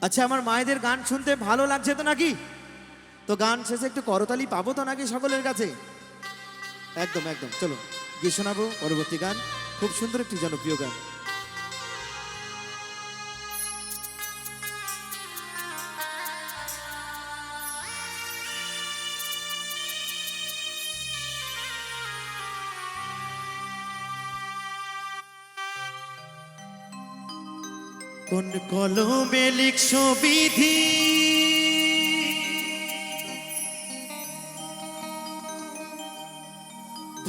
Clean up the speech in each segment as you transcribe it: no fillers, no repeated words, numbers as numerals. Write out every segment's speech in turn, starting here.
আচ্ছা, আমার মায়েদের গান শুনতে ভালো লাগছে তো নাকি? তো গান শেষে একটু করতালি পাবো তো নাকি সকলের কাছে? একদম একদম, চলো গিয়ে শোনাবো পরবর্তী গান। খুব সুন্দর একটি জনপ্রিয় গান। কোন কলমে লিখছো বিধি,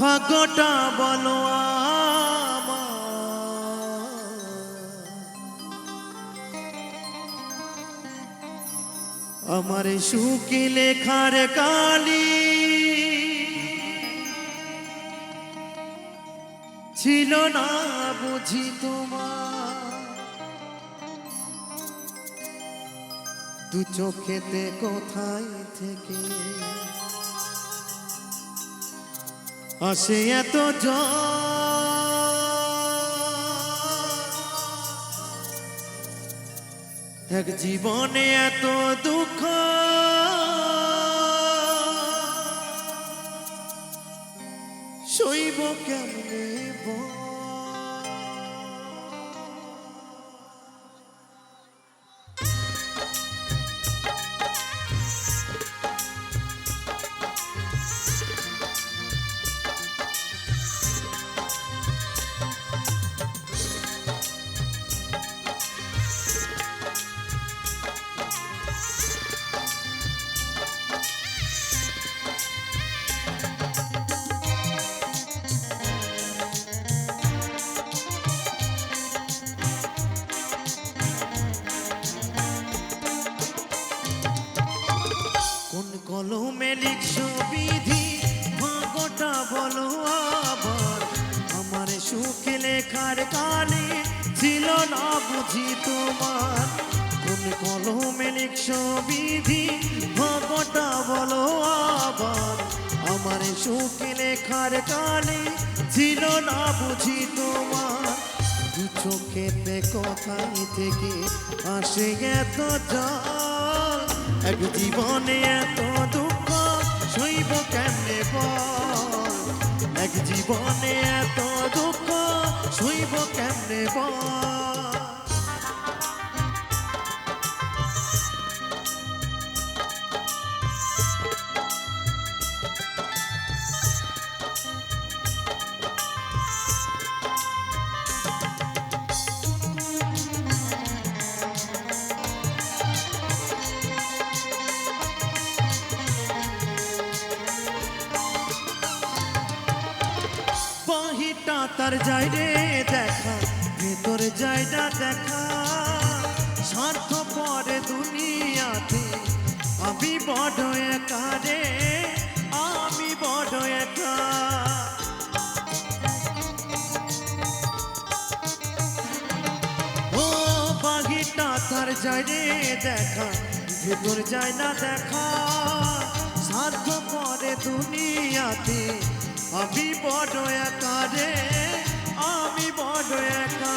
ভাগ্যটা বলো আমার সুখী লেখার কালি ছিল না বুঝি তোমার, দু চোখেতে কোথায় থেকে আসে এত এক জীবনে এত দুঃখ, সইব কেমনে কলমে লিখছো বিধি, ভাগ্যটা বলো আবার আমার সুখে লেখার কালে ছিল না বুঝি তোমার। কোন কলমে লিখছো বিধি, ভাগ্যটা বলো আবার আমার সুখে লেখার কালে ছিল না বুঝি তোমার, দু চোখেতে কোথায় থেকে আসে এত জল, এক জীবনে এত দুঃখ সইব কেমনে বল, এক জীবনে এত দুঃখ সইব কেমনে বল। বাহিরটা তার যায় রে দেখা, ভেতর যায় না দেখা, স্বার্থ পরে দুনিয়াতে আমি বড় একা রে, আমি বড় একা। ও বাহিরটা তার যায় রে দেখা, ভেতর যায় না দেখা, স্বার্থ পরে দুনিয়াতে আমি বড় একা রে, আমি বড় একা।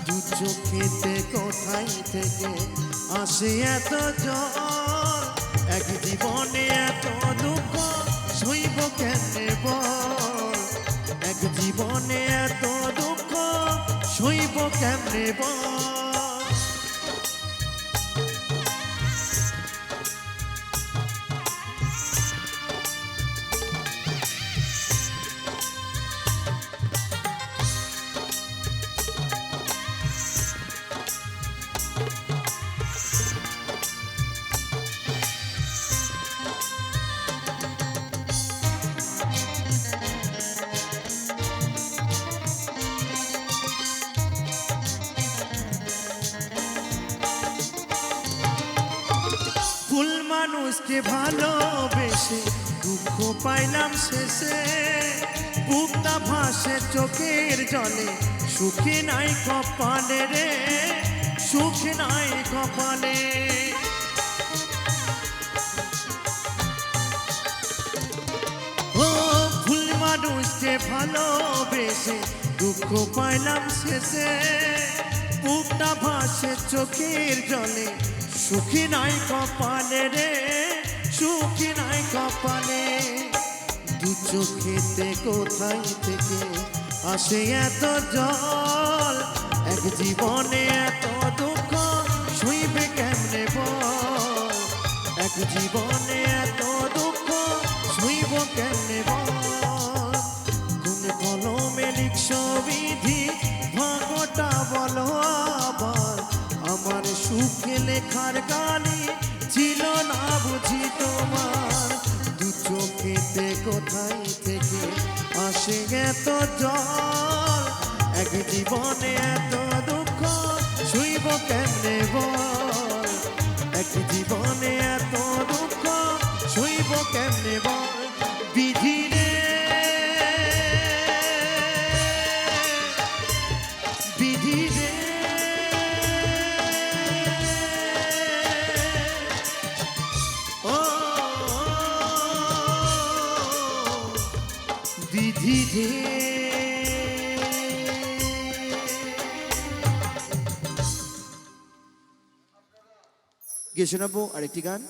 দু চোখেতে কোথায় থেকে আসে এত জল, এক জীবনে এত দুঃখ সইব কেমনে বল, এক জীবনে এত দুঃখ সইব কেমনে বল। ফুল মানুষকে ভালোবেসে দুঃখ পাইলাম শেষে, বুকটা ভাসে চোখের জলে, সুখী নাই কপালে রে, সুখ নাই কপালে। ও ফুল মানুষকে ভালোবেসে দুঃখ পাইলাম শেষে, বুকটা ভাসে চোখের জলে, সুখী নাই কপালে রে, সুখী নাই কপালে। দু চোখেতে কোথায় থেকে আসে এত জল, এক জীবনে এত দুঃখ শুইবে কেমনে বল, এক জীবনে এত দুঃখ শুইব কেমনে বল। কোন কলমে লিখছ বিধি ভাগটা বলো আবার, আমার সুখে লেখার গালি ছিল না বুঝি তোমার। দু চোখেতে কোথায় থেকে আসে এত জল, এক জীবনে এত দুঃখ শুইব কেমনে বল, এক জীবনে এত দুঃখ শুইব কেমনে বল। বিধি রে বিধি রে, ও বিধি রে। গিয়ে শোনাবো আরেকটি গান।